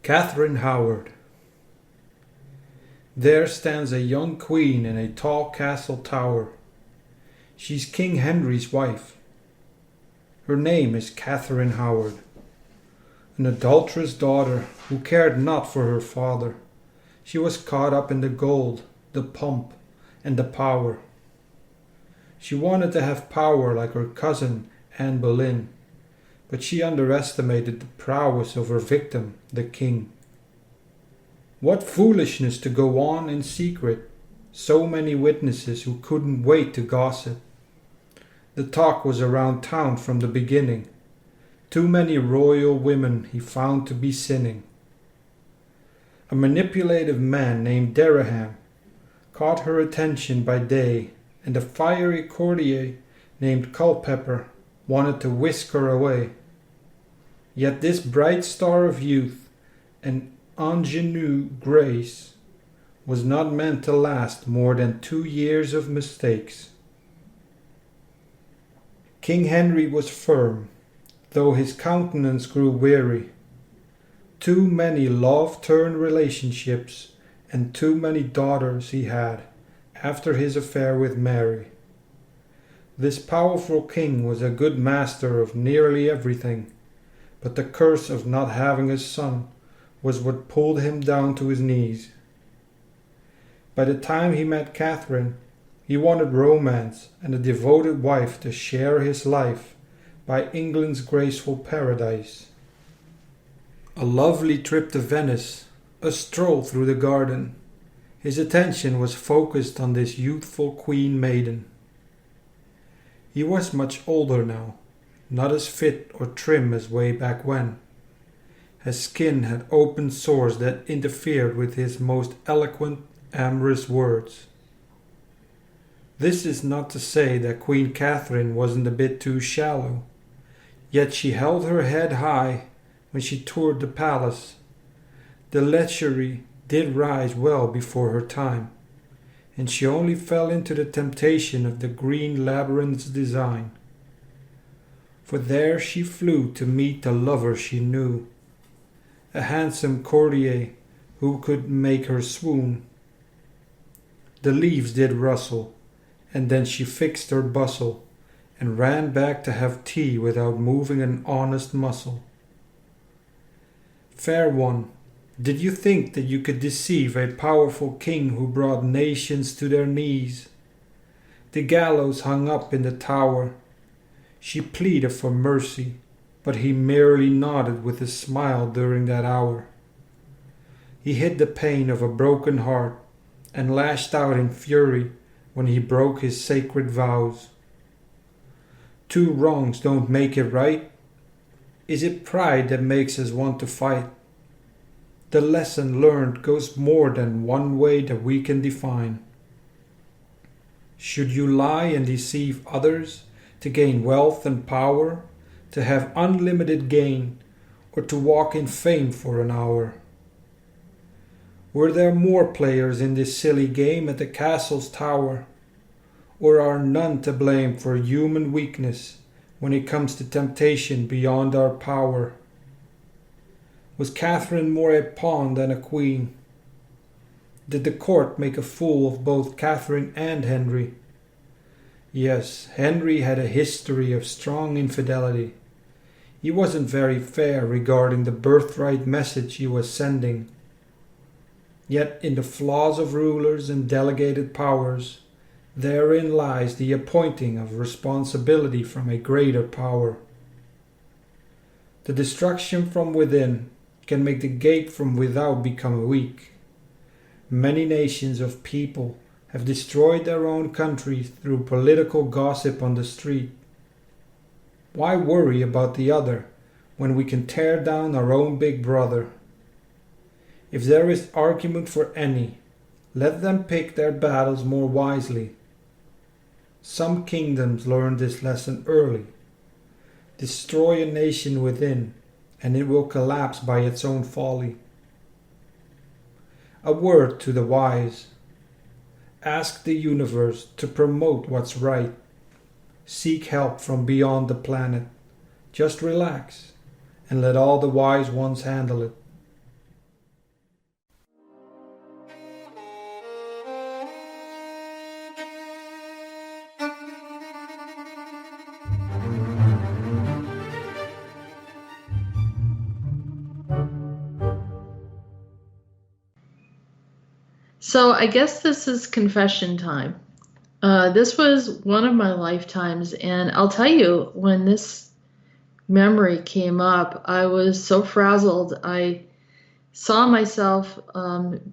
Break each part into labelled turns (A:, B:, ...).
A: Catherine Howard. There stands a young queen in a tall castle tower. She's King Henry's wife. Her name is Catherine Howard, an adulterous daughter who cared not for her father. She was caught up in the gold, the pomp, and the power. She wanted to have power like her cousin Anne Boleyn, but she underestimated the prowess of her victim, the king. What foolishness to go on in secret, so many witnesses who couldn't wait to gossip. The talk was around town from the beginning. Too many royal women he found to be sinning. A manipulative man named Dereham caught her attention by day, and a fiery courtier named Culpeper wanted to whisk her away. Yet this bright star of youth and ingenue grace was not meant to last more than 2 years of mistakes. King Henry was firm, though his countenance grew weary. Too many love-turned relationships and too many daughters he had after his affair with Mary. This powerful king was a good master of nearly everything, but the curse of not having a son was what pulled him down to his knees. By the time he met Catherine, he wanted romance and a devoted wife to share his life by England's graceful paradise. A lovely trip to Venice, a stroll through the garden. His attention was focused on this youthful queen maiden. He was much older now, not as fit or trim as way back when. His skin had open sores that interfered with his most eloquent, amorous words. This is not to say that Queen Catherine wasn't a bit too shallow, yet she held her head high when she toured the palace. The lechery did rise well before her time, and she only fell into the temptation of the green labyrinth's design. For there she flew to meet the lover she knew, a handsome courtier who could make her swoon. The leaves did rustle, and then she fixed her bustle, and ran back to have tea without moving an honest muscle. Fair one, did you think that you could deceive a powerful king who brought nations to their knees? The gallows hung up in the tower. She pleaded for mercy, but he merely nodded with a smile during that hour. He hid the pain of a broken heart and lashed out in fury when he broke his sacred vows. Two wrongs don't make it right. Is it pride that makes us want to fight? The lesson learned goes more than one way that we can define. Should you lie and deceive others to gain wealth and power, to have unlimited gain, or to walk in fame for an hour? Were there more players in this silly game at the castle's tower? Or are none to blame for human weakness when it comes to temptation beyond our power? Was Catherine more a pawn than a queen? Did the court make a fool of both Catherine and Henry? Yes, Henry had a history of strong infidelity. He wasn't very fair regarding the birthright message he was sending. Yet in the flaws of rulers and delegated powers, therein lies the appointing of responsibility from a greater power. The destruction from within can make the gate from without become weak. Many nations of people have destroyed their own countries through political gossip on the street. Why worry about the other when we can tear down our own big brother? If there is argument for any, let them pick their battles more wisely. Some kingdoms learn this lesson early. Destroy a nation within, and it will collapse by its own folly. A word to the wise. Ask the universe to promote what's right. Seek help from beyond the planet. Just relax and let all the wise ones handle it.
B: So I guess this is confession time. This was one of my lifetimes, and I'll tell you, when this memory came up, I was so frazzled. I saw myself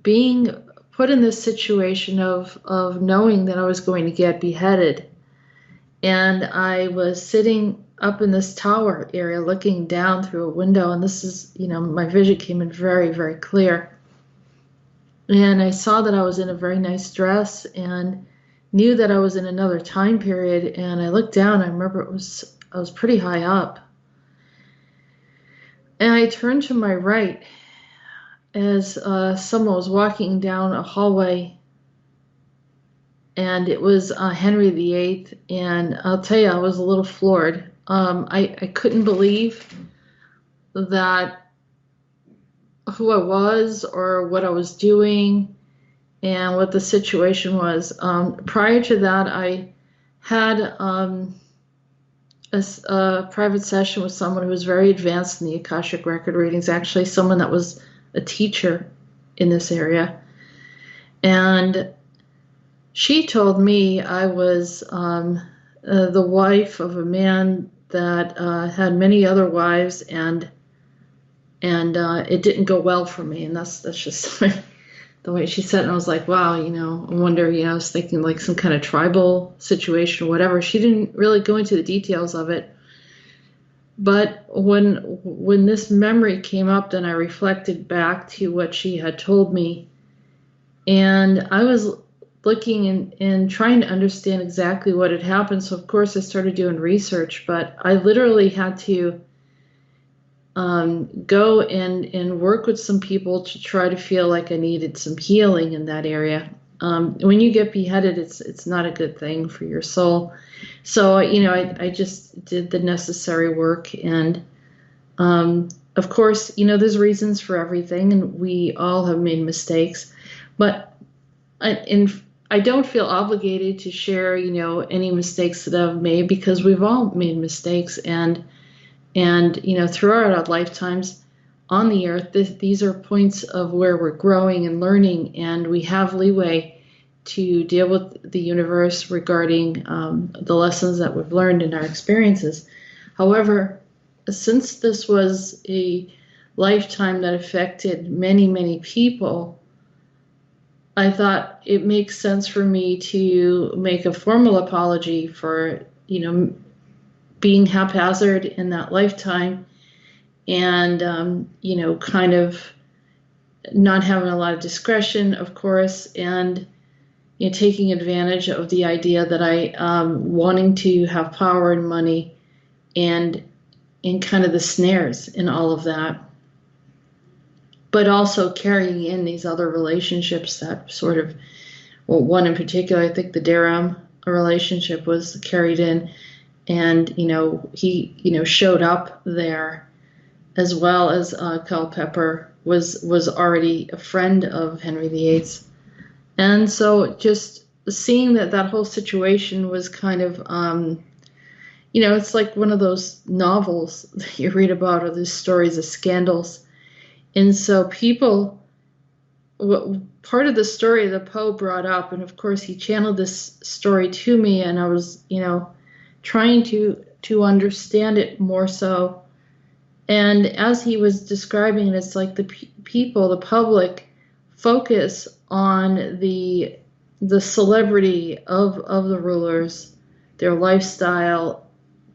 B: being put in this situation of knowing that I was going to get beheaded. And I was sitting up in this tower area looking down through a window, and this is, my vision came in very, very clear. And I saw that I was in a very nice dress and knew that I was in another time period. And I looked down, I remember I was pretty high up. And I turned to my right as someone was walking down a hallway, and it was Henry VIII. And I'll tell you, I was a little floored. I couldn't believe that who I was or what I was doing and what the situation was. Prior to that, I had a private session with someone who was very advanced in the Akashic record readings, actually someone that was a teacher in this area. And she told me I was the wife of a man that had many other wives, and it didn't go well for me. And that's just the way she said it. And I was like, wow, I wonder, I was thinking like some kind of tribal situation or whatever. She didn't really go into the details of it. But when this memory came up, then I reflected back to what she had told me. And I was looking and trying to understand exactly what had happened. So, of course, I started doing research, but I literally had to go and work with some people to try to feel like I needed some healing in that area. When you get beheaded, it's not a good thing for your soul. So, I just did the necessary work. And, of course, there's reasons for everything, and we all have made mistakes. But I don't feel obligated to share, any mistakes that I've made, because we've all made mistakes. And throughout our lifetimes on the earth, these are points of where we're growing and learning, and we have leeway to deal with the universe regarding the lessons that we've learned in our experiences. However, since this was a lifetime that affected many, many people, I thought it makes sense for me to make a formal apology for, being haphazard in that lifetime, and kind of not having a lot of discretion, of course, and taking advantage of the idea that I wanting to have power and money, and kind of the snares in all of that, but also carrying in these other relationships that sort of, well, one in particular, I think the Durham relationship was carried in. And, he, showed up there, as well as Culpeper was already a friend of Henry VIII's. And so just seeing that whole situation was kind of, it's like one of those novels that you read about, or these stories of scandals. And so part of the story the Poe brought up, and of course he channeled this story to me, and I was, trying to understand it more so. And as he was describing it, it's like the people, the public, focus on the celebrity of the rulers, their lifestyle,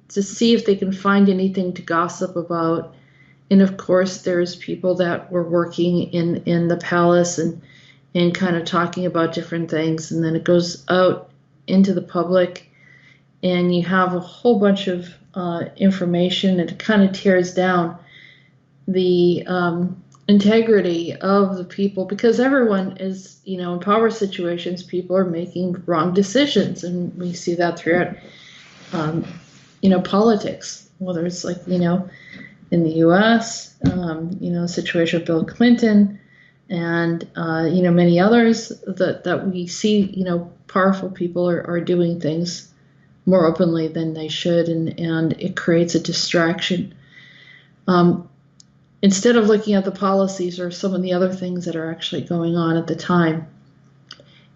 B: to see if they can find anything to gossip about. And of course, there's people that were working in the palace and kind of talking about different things. And then it goes out into the public, and you have a whole bunch of information, and it kind of tears down the integrity of the people, because everyone is, in power situations, people are making wrong decisions, and we see that throughout, politics, whether it's like, in the U.S., situation with Bill Clinton, and, many others that we see, powerful people are doing things more openly than they should, and it creates a distraction. Instead of looking at the policies or some of the other things that are actually going on at the time.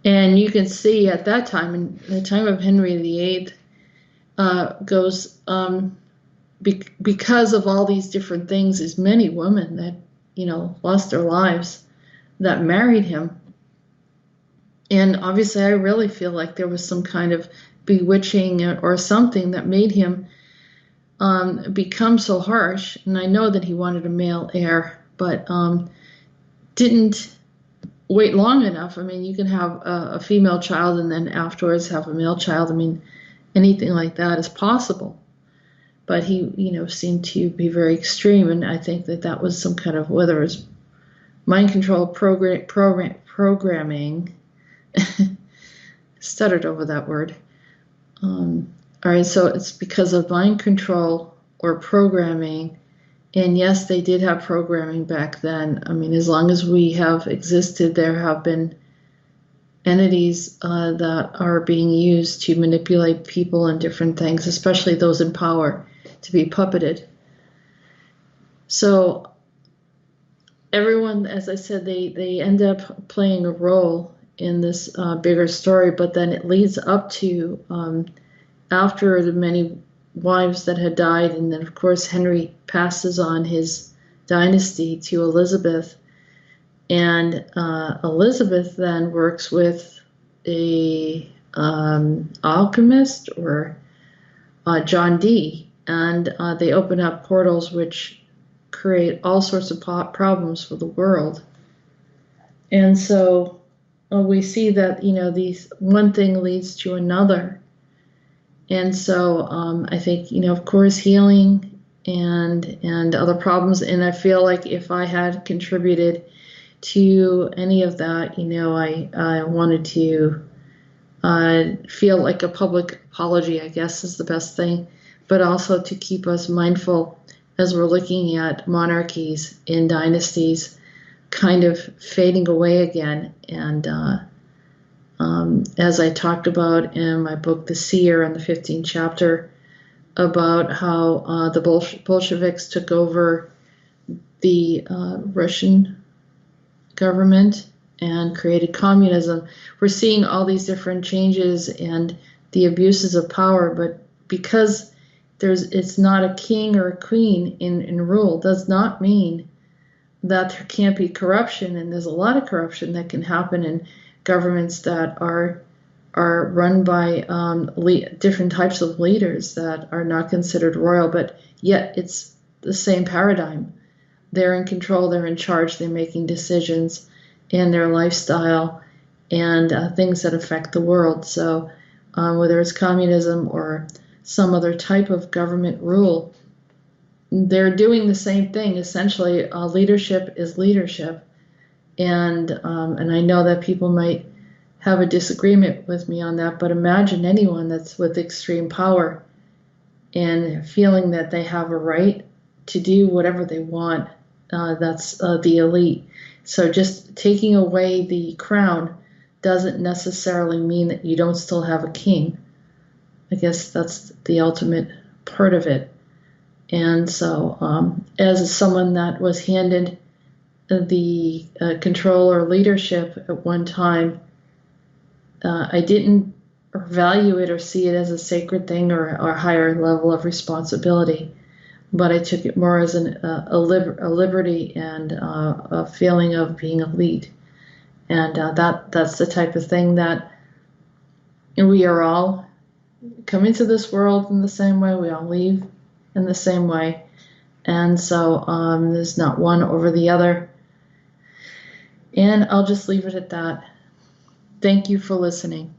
B: And you can see at that time, in the time of Henry VIII, goes because of all these different things, as many women that lost their lives that married him. And obviously, I really feel like there was some kind of bewitching or something that made him become so harsh. And I know that he wanted a male heir, but didn't wait long enough. I mean, you can have a female child and then afterwards have a male child. I mean, anything like that is possible. But he, seemed to be very extreme, and I think that was some kind of, whether it was mind control programming. Stuttered over that word. All right, so it's because of mind control or programming. And yes, they did have programming back then. I mean, as long as we have existed, there have been entities that are being used to manipulate people and different things, especially those in power, to be puppeted. So everyone, as I said, they end up playing a role in this bigger story, but then it leads up to after the many wives that had died, and then of course Henry passes on his dynasty to Elizabeth, and Elizabeth then works with a alchemist or John Dee, and they open up portals which create all sorts of problems for the world. And so we see that these one thing leads to another. And so I think of course healing and other problems. And I feel like if I had contributed to any of that, I wanted to feel like a public apology, I guess, is the best thing, but also to keep us mindful as we're looking at monarchies and dynasties kind of fading away again. And as I talked about in my book, The Seer, in the 15th chapter, about how the Bolsheviks took over the Russian government and created communism. We're seeing all these different changes and the abuses of power, but because it's not a king or a queen in rule, does not mean that there can't be corruption. And there's a lot of corruption that can happen in governments that are run by different types of leaders that are not considered royal, but yet it's the same paradigm. They're in control, they're in charge, they're making decisions in their lifestyle and things that affect the world. So whether it's communism or some other type of government rule, they're doing the same thing. Essentially, leadership is leadership. And I know that people might have a disagreement with me on that, but imagine anyone that's with extreme power and feeling that they have a right to do whatever they want. That's the elite. So just taking away the crown doesn't necessarily mean that you don't still have a king. I guess that's the ultimate part of it. And so as someone that was handed the control or leadership at one time, I didn't value it or see it as a sacred thing or a higher level of responsibility, but I took it more as a liberty and a feeling of being elite. And that's the type of thing that we are all come into this world in the same way, we all leave in the same way. And so there's not one over the other. And I'll just leave it at that. Thank you for listening.